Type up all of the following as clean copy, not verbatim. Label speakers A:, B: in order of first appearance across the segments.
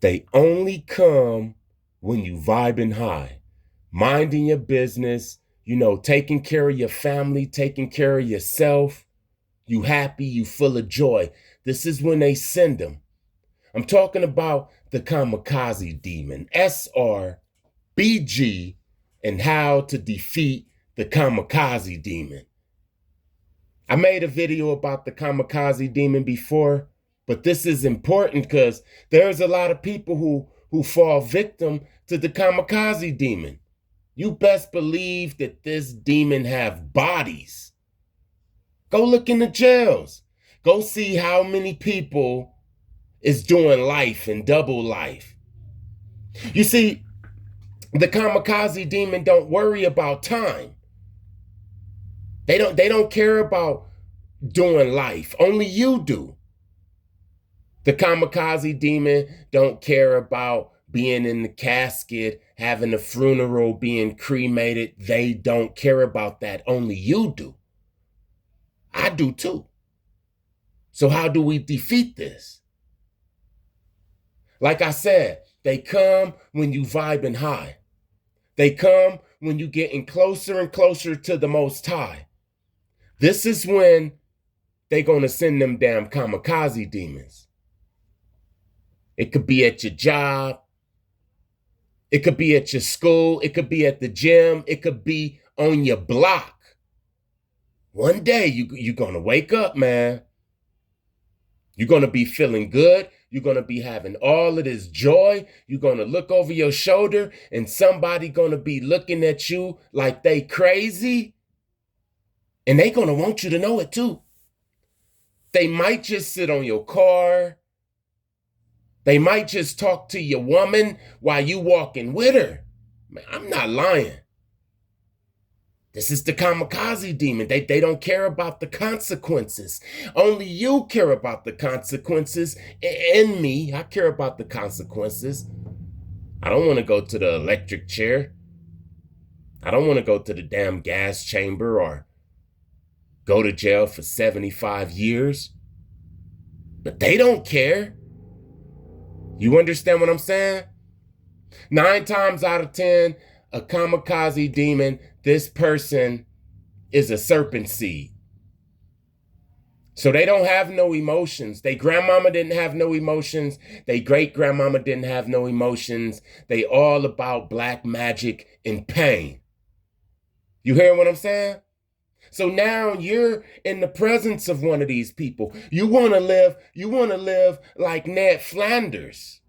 A: They only come when you vibing high, minding your business, taking care of your family, taking care of yourself. You happy, you full of joy. This is when they send them. I'm talking about the Kamikaze demon, SR&BG, and how to defeat the Kamikaze demon. I made a video about the Kamikaze demon before, but this is important because there's a lot of people who fall victim to the Kamikaze demon. You best believe that this demon have bodies. Go look in the jails. Go see how many people is doing life and double life. You see, the Kamikaze demon don't worry about time. They don't care about doing life. Only you do. The Kamikaze demon don't care about being in the casket, having a funeral, being cremated. They don't care about that. Only you do. I do too. So how do we defeat this? Like I said, they come when you vibing high. They come when you getting closer and closer to the Most High. This is when they gonna send them damn kamikaze demons. It could be at your job. It could be at your school. It could be at the gym. It could be on your block. One day you're gonna wake up, man. You're gonna be feeling good. You're gonna be having all of this joy. You're gonna look over your shoulder and somebody gonna be looking at you like they crazy. And they gonna want you to know it too. They might just sit on your car. They might just talk to your woman while you walking with her. Man, I'm not lying. This is the kamikaze demon. They don't care about the consequences. Only you care about the consequences. And me, I care about the consequences. I don't want to go to the electric chair. I don't want to go to the damn gas chamber or go to jail for 75 years. But they don't care. You understand what I'm saying? 9 times out of 10, a kamikaze demon, this person is a serpent seed. So they don't have no emotions. They grandmama didn't have no emotions. They great grandmama didn't have no emotions. They all about black magic and pain. You hear what I'm saying? So now you're in the presence of one of these people. You want to live like Ned Flanders.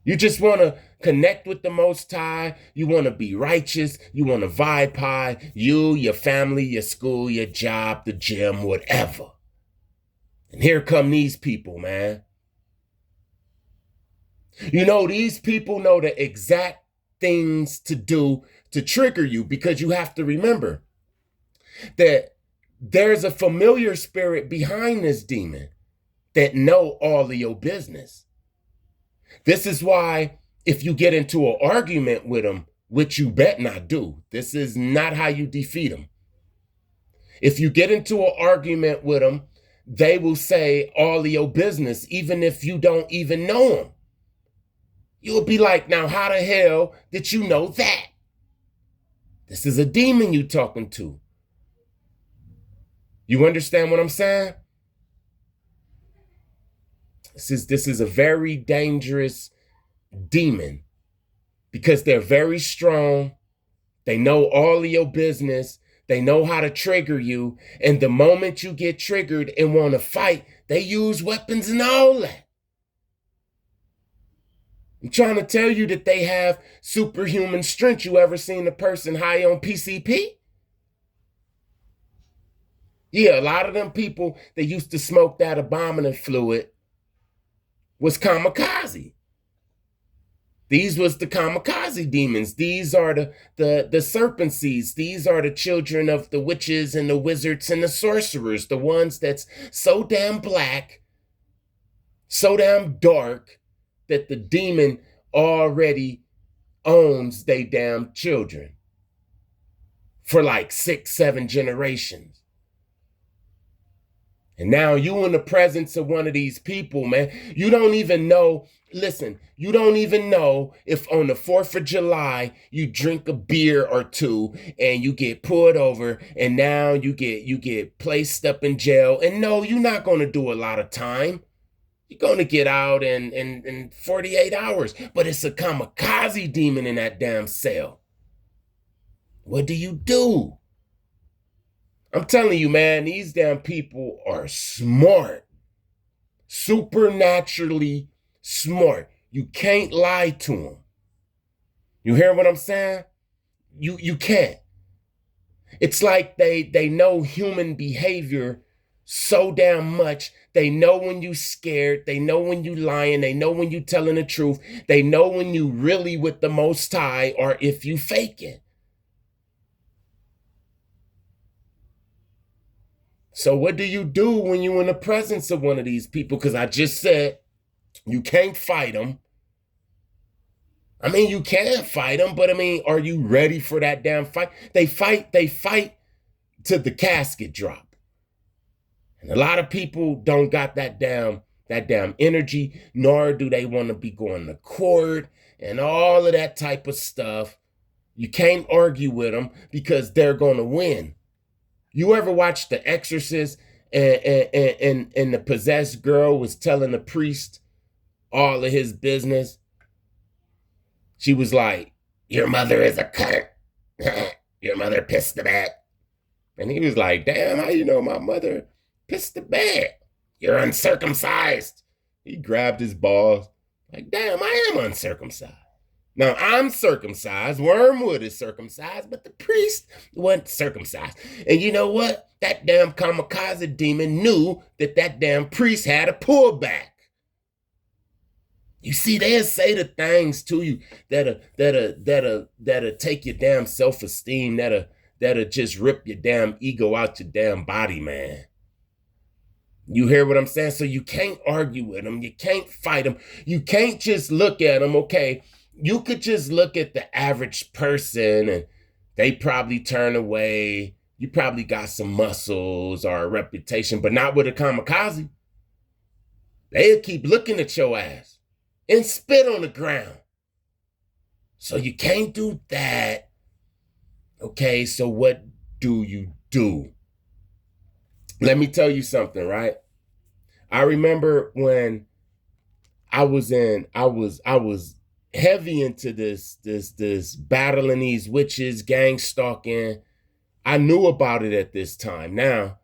A: You just want to connect with the Most High. You want to be righteous. You want to vibe high. You, your family, your school, your job, the gym, whatever. And here come these people, man. These people know the exact things to do to trigger you, because you have to remember that there's a familiar spirit behind this demon that know all of your business. This is why if you get into an argument with them, which you bet not do, this is not how you defeat them. If you get into an argument with them, they will say all of your business, even if you don't even know them. You'll be like, now how the hell did you know that? This is a demon you talking to. You understand what I'm saying? This is a very dangerous demon because they're very strong. They know all of your business. They know how to trigger you. And the moment you get triggered and want to fight, they use weapons and all that. I'm trying to tell you that they have superhuman strength. You ever seen a person high on PCP? Yeah, a lot of them people that used to smoke that abominant fluid was kamikaze. These was the kamikaze demons. These are the serpent seeds. These are the children of the witches and the wizards and the sorcerers. The ones that's so damn black, so damn dark, that the demon already owns they damn children for like 6, 7 generations. And now you in the presence of one of these people, man. You don't even know. Listen, you don't even know if on the 4th of July you drink a beer or two and you get pulled over and now you get placed up in jail. And no, you're not gonna do a lot of time. You're gonna get out in 48 hours. But it's a kamikaze demon in that damn cell. What do you do? I'm telling you, man, these damn people are smart. Supernaturally smart. You can't lie to them. You hear what I'm saying? You can't. It's like they know human behavior so damn much. They know when you scared. They know when you lying. They know when you telling the truth. They know when you really with the Most High or if you faking. So what do you do when you're in the presence of one of these people? Because I just said you can't fight them. I mean, you can fight them, but I mean, are you ready for that damn fight? They fight to the casket drop. And a lot of people don't got that damn energy, nor do they want to be going to court and all of that type of stuff. You can't argue with them because they're going to win. You ever watch The Exorcist and the possessed girl was telling the priest all of his business? She was like, your mother is a cunt. Your mother pissed the bed. And he was like, damn, how you know my mother pissed the bed? You're uncircumcised. He grabbed his balls. Like, damn, I am uncircumcised. Now, I'm circumcised. Wormwood is circumcised, but the priest wasn't circumcised. And you know what? That damn kamikaze demon knew that damn priest had a pullback. You see, they'll say the things to you that'll take your damn self-esteem, that'll just rip your damn ego out your damn body, man. You hear what I'm saying? So you can't argue with them. You can't fight them. You can't just look at them, okay? You could just look at the average person and they probably turn away. You probably got some muscles or a reputation, but not with a kamikaze. They'll keep looking at your ass and spit on the ground. So you can't do that. Okay, so what do you do? Let me tell you something, right? I remember when I was heavy into this battling these witches, gangstalking. I knew about it at this time. Now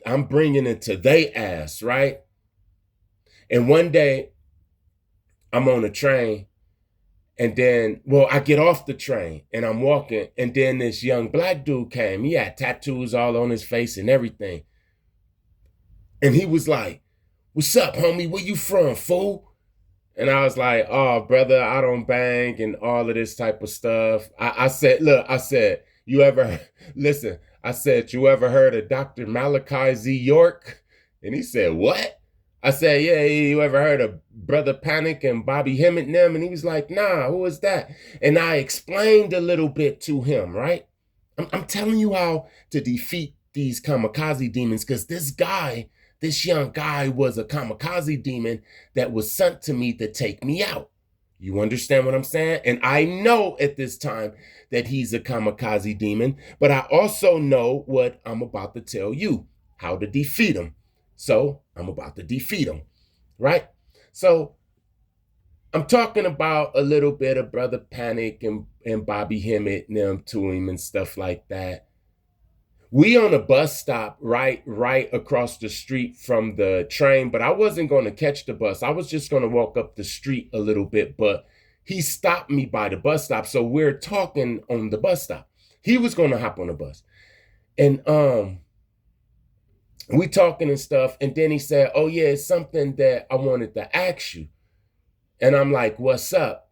A: I'm bringing it to they ass, right? And one day I'm on a train and then, I get off the train and I'm walking and then this young black dude came. He had tattoos all on his face and everything. And he was like, what's up, homie? Where you from, fool? And I was like, oh, brother, I don't bang and all of this type of stuff. I said, you ever heard of Dr. Malachi Z. York? And he said, what? I said, yeah, you ever heard of Brother Panic and Bobby Hemmett and them? And he was like, nah, who is that? And I explained a little bit to him, right? I'm telling you how to defeat these kamikaze demons because this young guy was a kamikaze demon that was sent to me to take me out. You understand what I'm saying? And I know at this time that he's a kamikaze demon, but I also know what I'm about to tell you, how to defeat him. So I'm about to defeat him, right? So I'm talking about a little bit of Brother Panic and Bobby Hemmett and them to him and stuff like that. We on a bus stop right across the street from the train, but I wasn't going to catch the bus. I was just going to walk up the street a little bit, but he stopped me by the bus stop. So we're talking on the bus stop. He was going to hop on the bus. And we talking and stuff. And then he said, oh yeah, it's something that I wanted to ask you. And I'm like, what's up?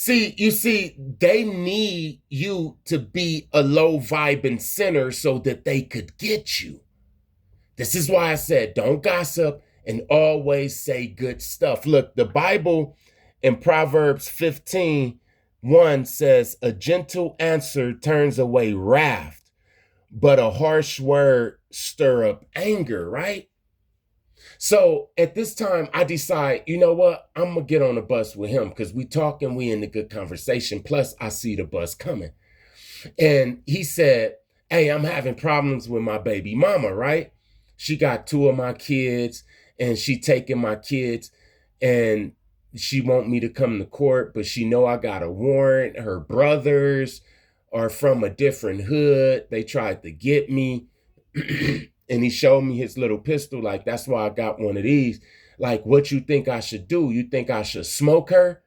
A: You see, they need you to be a low vibing sinner so that they could get you. This is why I said, don't gossip and always say good stuff. Look, the Bible in Proverbs 15:1 says, a gentle answer turns away wrath, but a harsh word stir up anger, right? So at this time, I decide, you know what? I'm gonna get on the bus with him because we talking, we in a good conversation. Plus, I see the bus coming. And he said, hey, I'm having problems with my baby mama, right? She got two of my kids and she taking my kids and she want me to come to court, but she know I got a warrant. Her brothers are from a different hood. They tried to get me. And he showed me his little pistol. Like, that's why I got one of these. Like, what you think I should do? You think I should smoke her?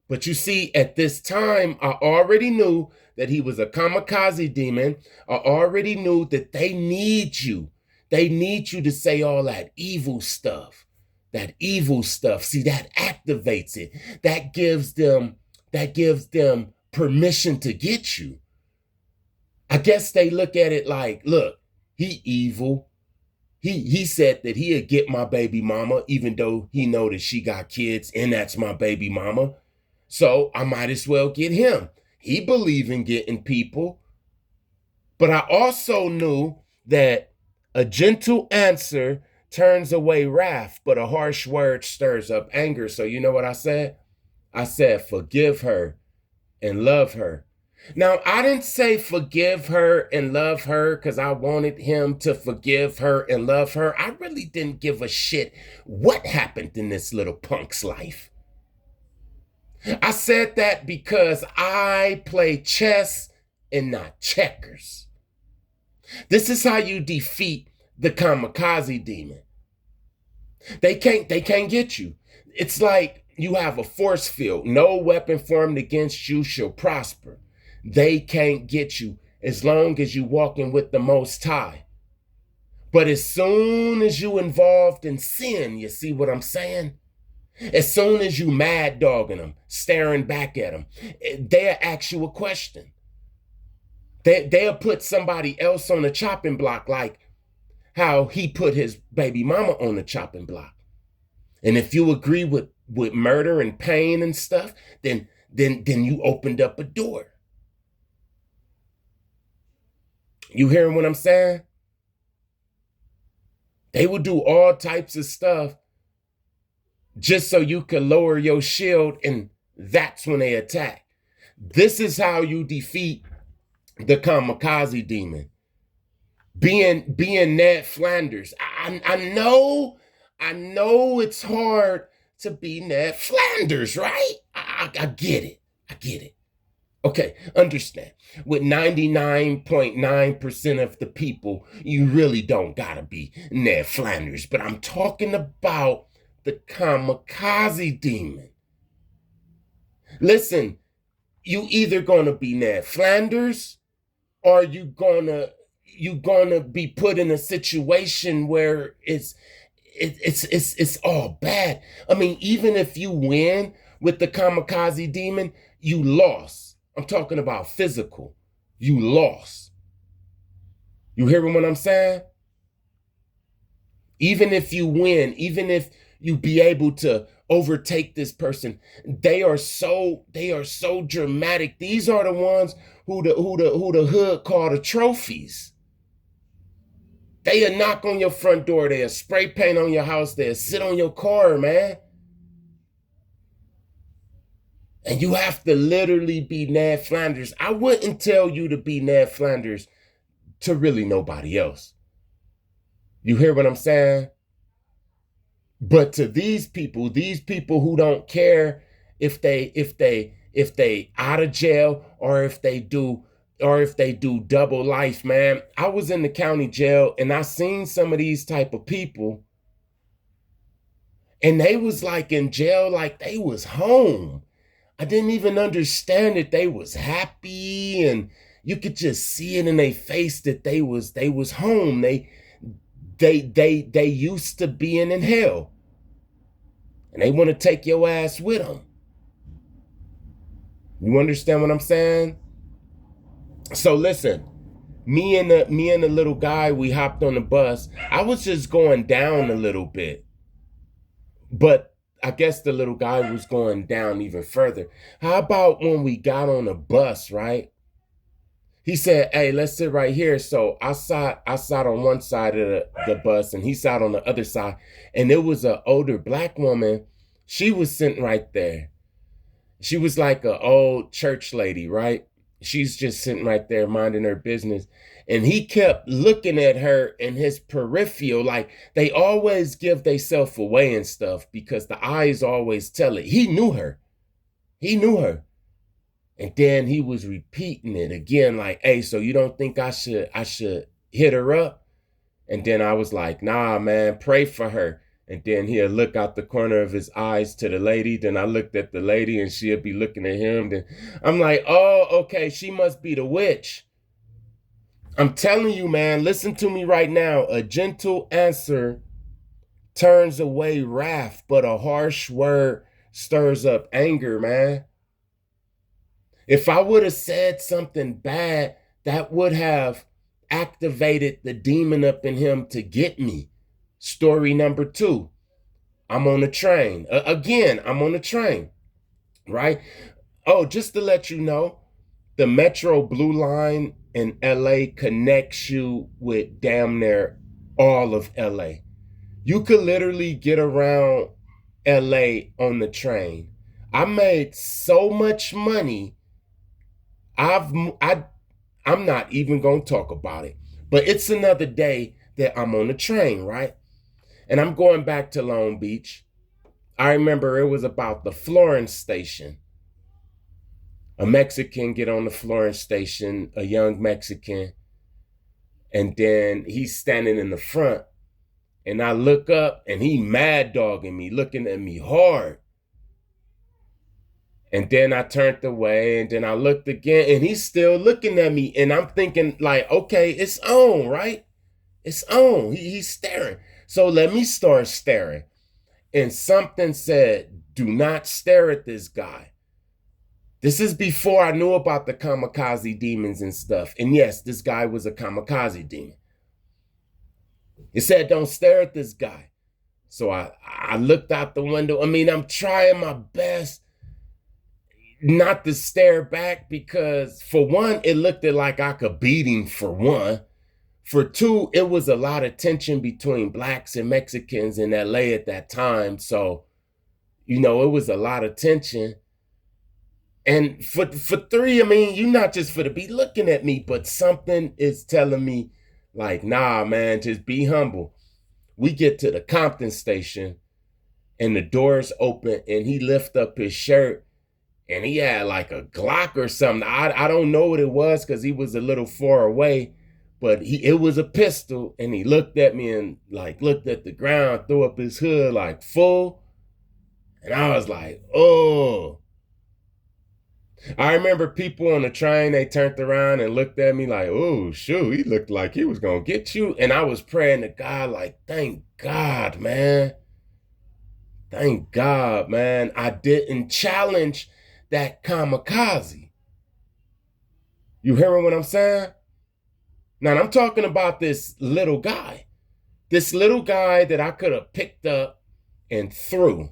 A: But you see, at this time, I already knew that he was a kamikaze demon. I already knew that they need you. They need you to say all that evil stuff. That evil stuff. See, that activates it. That gives them permission to get you. I guess they look at it like, look, he evil. He said that he'd get my baby mama, even though he know that she got kids and that's my baby mama. So I might as well get him. He believe in getting people. But I also knew that a gentle answer turns away wrath, but a harsh word stirs up anger. So you know what I said? I said, forgive her and love her. Now, I didn't say forgive her and love her because I wanted him to forgive her and love her. I really didn't give a shit what happened in this little punk's life. I said that because I play chess and not checkers. This is how you defeat the kamikaze demon. They can't get you. It's like you have a force field. No weapon formed against you shall prosper. They can't get you as long as you walking with the Most High. But as soon as you involved in sin, you see what I'm saying? As soon as you mad dogging them, staring back at them, they'll ask you a question. They'll put somebody else on the chopping block, like how he put his baby mama on the chopping block. And if you agree with murder and pain and stuff, then you opened up a door. You hearing what I'm saying? They will do all types of stuff just so you can lower your shield, and that's when they attack. This is how you defeat the kamikaze demon. Being Ned Flanders. I know it's hard to be Ned Flanders, right? I get it. I get it. Okay, understand. With 99.9% of the people, you really don't gotta be Ned Flanders. But I'm talking about the kamikaze demon. Listen, you either gonna be Ned Flanders or you gonna be put in a situation where it's all bad. I mean, even if you win with the kamikaze demon, you lost. I'm talking about physical. You lost. You hearing what I'm saying? Even if you win, even if you be able to overtake this person, they are so dramatic. These are the ones who the hood call the trophies. They'll knock on your front door. They'll spray paint on your house. They'll sit on your car, man. And you have to literally be Ned Flanders. I wouldn't tell you to be Ned Flanders to really nobody else. You hear what I'm saying? But to these people who don't care if they out of jail or if they do double life, man. I was in the county jail and I seen some of these type of people, and they was like in jail like they was home. I didn't even understand that they was happy, and you could just see it in their face that they was home. They used to being in hell, and they want to take your ass with them. You understand what I'm saying? So listen, me and the little guy, we hopped on the bus. I was just going down a little bit, but I guess the little guy was going down even further. How about when we got on the bus, right? He said, hey, let's sit right here. So I sat on one side of the bus and he sat on the other side. And it was an older black woman. She was sitting right there. She was like an old church lady, right? She's just sitting right there minding her business. And he kept looking at her in his peripheral, like they always give themselves away and stuff because the eyes always tell it. He knew her. He knew her. And then he was repeating it again, like, hey, so you don't think I should hit her up? And then I was like, nah, man, pray for her. And then he'll look out the corner of his eyes to the lady. Then I looked at the lady and she'll be looking at him. Then I'm like, oh, okay, she must be the witch. I'm telling you, man, listen to me right now. A gentle answer turns away wrath, but a harsh word stirs up anger, man. If I would have said something bad, that would have activated the demon up in him to get me. Story number 2. I'm on the train. Again, I'm on the train, right? Oh, just to let you know, the Metro Blue Line in LA connects you with damn near all of LA. You could literally get around LA on the train. I made so much money. I'm not even going to talk about it. But it's another day that I'm on the train, right? And I'm going back to Long Beach. I remember it was about the Florence station. A Mexican get on the Florence station, a young Mexican, and then he's standing in the front. And I look up and he mad dogging me, looking at me hard. And then I turned away and then I looked again and he's still looking at me. And I'm thinking like, okay, it's on, right? It's on. He's staring. So let me start staring. And something said, do not stare at this guy. This is before I knew about the kamikaze demons and stuff. And yes, this guy was a kamikaze demon. It said, don't stare at this guy. So I looked out the window. I mean, I'm trying my best not to stare back because for one, it looked like I could beat him for one. For two, it was a lot of tension between blacks and Mexicans in LA at that time. So, it was a lot of tension. And for three, I mean, you're not just for to be looking at me, but something is telling me like, nah, man, just be humble. We get to the Compton station and the doors open and he lift up his shirt and he had like a Glock or something. I don't know what it was because he was a little far away, but it was a pistol and he looked at me and like looked at the ground, threw up his hood like full. And I was like, oh. I remember people on the train, they turned around and looked at me like, oh, shoot, he looked like he was going to get you. And I was praying to God like, thank God, man. Thank God, man. I didn't challenge that kamikaze. You hearing what I'm saying? Now, I'm talking about this little guy. This little guy that I could have picked up and threw.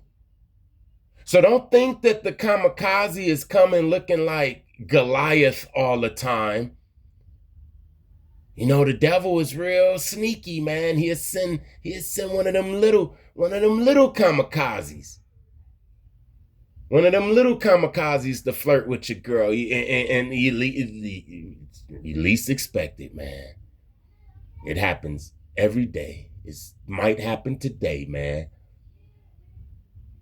A: So don't think that the kamikaze is coming looking like Goliath all the time. The devil is real sneaky, man. He'll send one of them little kamikazes. One of them little kamikazes to flirt with your girl. And you least expect it, man. It happens every day. It might happen today, man.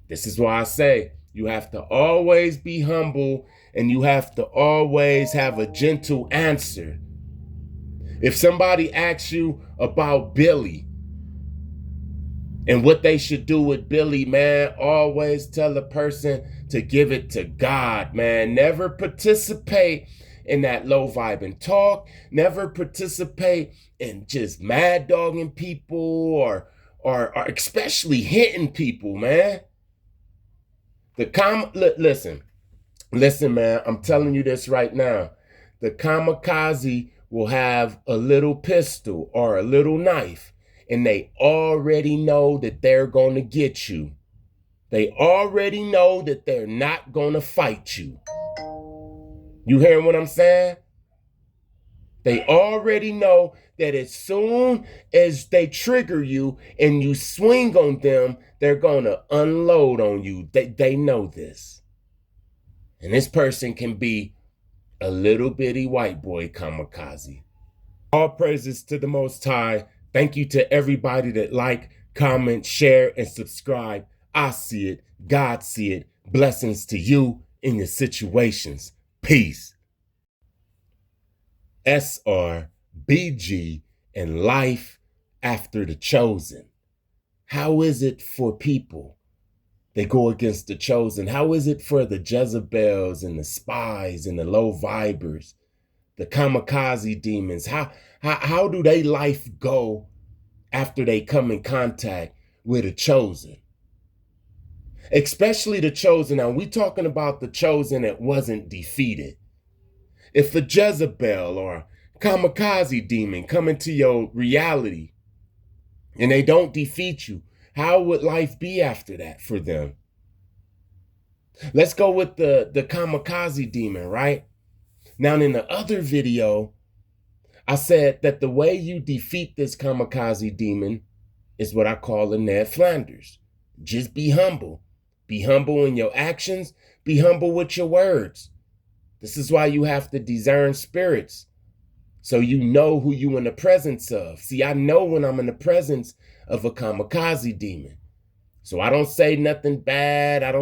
A: This is why I say you have to always be humble and you have to always have a gentle answer. If somebody asks you about Billy and what they should do with Billy, man, always tell the person to give it to God, man. Never participate in that low vibing talk. Never participate in just mad dogging people or especially hitting people, man. Listen, man, I'm telling you this right now. The kamikaze will have a little pistol or a little knife, and they already know that they're going to get you. They already know that they're not going to fight you. You hearing what I'm saying? They already know that as soon as they trigger you and you swing on them, they're going to unload on you. They know this. And this person can be a little bitty white boy kamikaze. All praises to the Most High. Thank you to everybody that like, comment, share, and subscribe. I see it. God see it. Blessings to you in your situations. Peace. SR&BG and life after the chosen. How is it for people that go against the chosen? How is it for the Jezebels and the spies and the low vibers, the kamikaze demons? How do they life go after they come in contact with a chosen? Especially the chosen. Now, we talking about the chosen that wasn't defeated. If a Jezebel or kamikaze demon come into your reality and they don't defeat you, how would life be after that for them? Let's go with the kamikaze demon, right? Now, in the other video, I said that the way you defeat this kamikaze demon is what I call a Ned Flanders. Just be humble. Be humble in your actions. Be humble with your words. This is why you have to discern spirits, so you know who you in the presence of. See, I know when I'm in the presence of a kamikaze demon. So I don't say nothing bad. I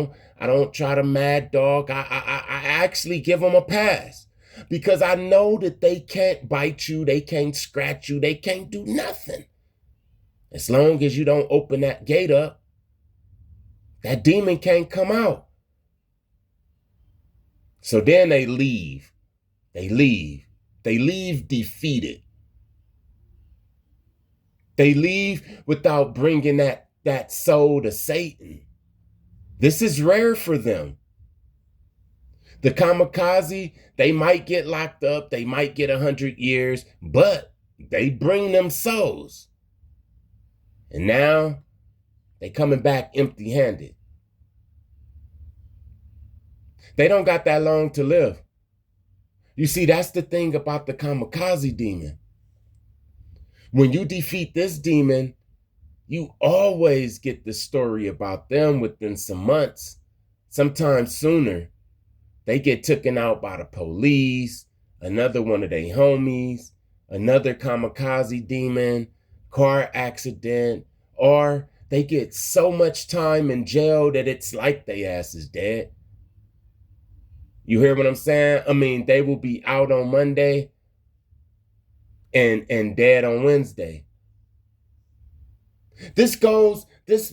A: don't try to mad dog. I actually give them a pass, because I know that they can't bite you, they can't scratch you, they can't do nothing. As long as you don't open that gate up, that demon can't come out. So then they leave. They leave defeated. They leave without bringing that soul to Satan. This is rare for them. The kamikaze, they might get locked up, they might get 100 years, but they bring them souls. And now they coming back empty-handed. They don't got that long to live. You see, that's the thing about the kamikaze demon. When you defeat this demon, you always get the story about them within some months, sometimes sooner. They get taken out by the police, another one of their homies, another kamikaze demon, car accident, or they get so much time in jail that it's like they ass is dead. You hear what I'm saying? I mean, they will be out on Monday and dead on Wednesday. This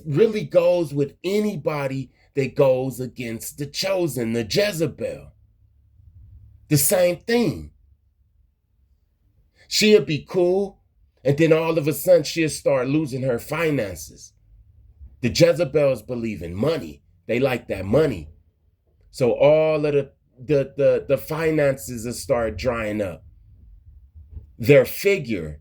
A: really goes with anybody that goes against the chosen, the Jezebel. The same thing. She'll be cool, and then all of a sudden she'll start losing her finances. The Jezebels believe in money. They like that money. So all of the finances will start drying up. Their figure,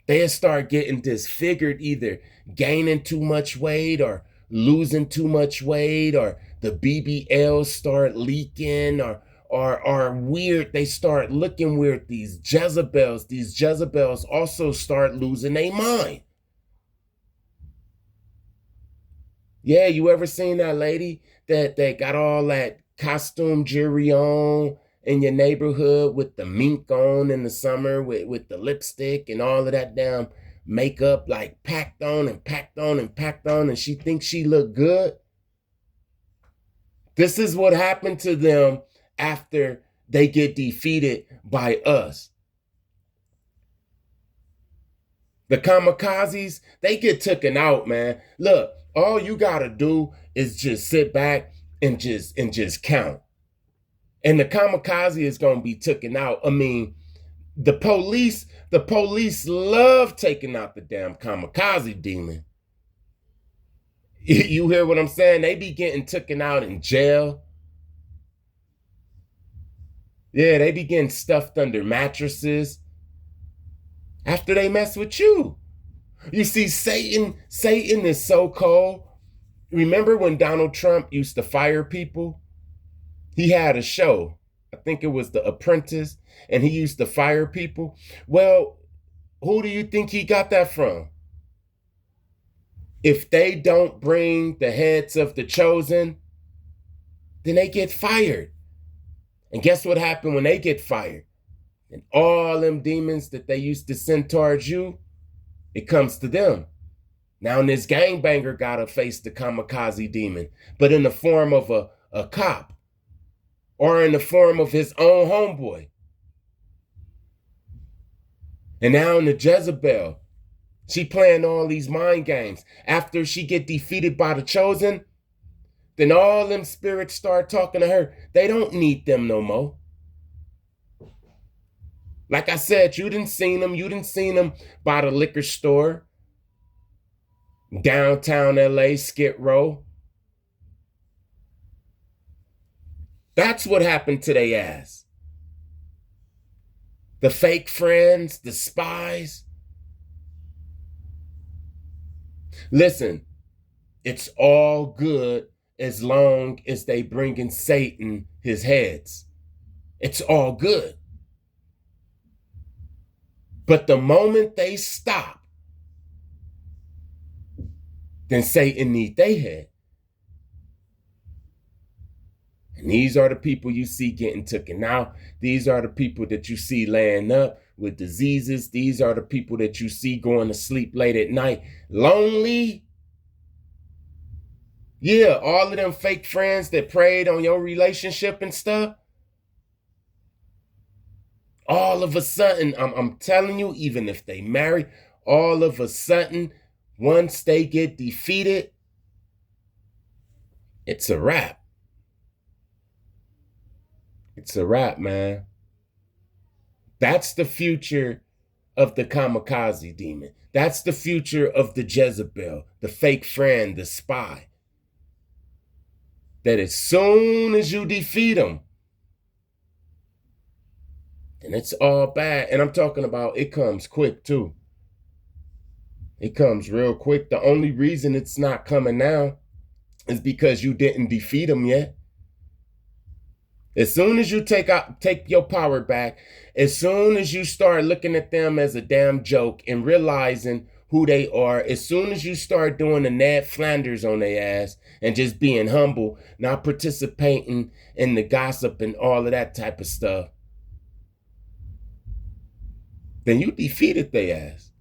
A: they'll start getting disfigured, either gaining too much weight or losing too much weight, or the BBLs start leaking, or weird. They start looking weird. These Jezebels also start losing their mind. Yeah, you ever seen that lady that got all that costume jewelry on in your neighborhood with the mink on in the summer with the lipstick and all of that damn makeup, like packed on and packed on and packed on, and she thinks she look good? This is what happened to them after they get defeated by us. The kamikazes, they get taken out, man. Look, all you gotta do is just sit back and just count. And the kamikaze is gonna be taken out. I mean, the police love taking out the damn kamikaze demon. You hear what I'm saying? They be getting taken out in jail. Yeah, they be getting stuffed under mattresses after they mess with you. You see, Satan is so cold. Remember when Donald Trump used to fire people? He had a show. I think it was The Apprentice, and he used to fire people. Well, who do you think he got that from? If they don't bring the heads of the chosen, then they get fired. And guess what happened when they get fired? And all them demons that they used to send towards you, it comes to them. Now this gangbanger gotta face the kamikaze demon, but in the form of a cop or in the form of his own homeboy. And now in the Jezebel, she playing all these mind games. After she get defeated by the chosen, then all them spirits start talking to her. They don't need them no more. Like I said, you didn't seen them. You didn't seen them by the liquor store, downtown LA, Skid Row. That's what happened to they ass. The fake friends, the spies. Listen, it's all good as long as they bringing Satan his heads. It's all good. But the moment they stop, then Satan need their head. And these are the people you see getting taken out. These are the people that you see laying up with diseases. These are the people that you see going to sleep late at night, lonely. Yeah, all of them fake friends that preyed on your relationship and stuff. All of a sudden, I'm telling you, even if they marry, all of a sudden, once they get defeated, it's a wrap. It's a wrap, man. That's the future of the kamikaze demon. That's the future of the Jezebel, the fake friend, the spy. That as soon as you defeat them, then it's all bad. And I'm talking about it comes quick too. It comes real quick. The only reason it's not coming now is because you didn't defeat them yet. As soon as you take your power back, as soon as you start looking at them as a damn joke and realizing who they are, as soon as you start doing the Ned Flanders on their ass and just being humble, not participating in the gossip and all of that type of stuff, then you defeated their ass.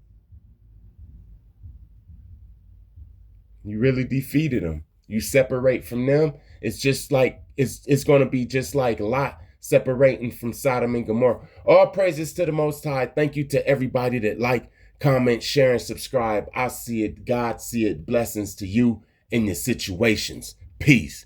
A: You really defeated them. You separate from them. It's just like, it's going to be just like Lot separating from Sodom and Gomorrah. All praises to the Most High. Thank you to everybody that like, comment, share, and subscribe. I see it. God see it. Blessings to you in your situations. Peace.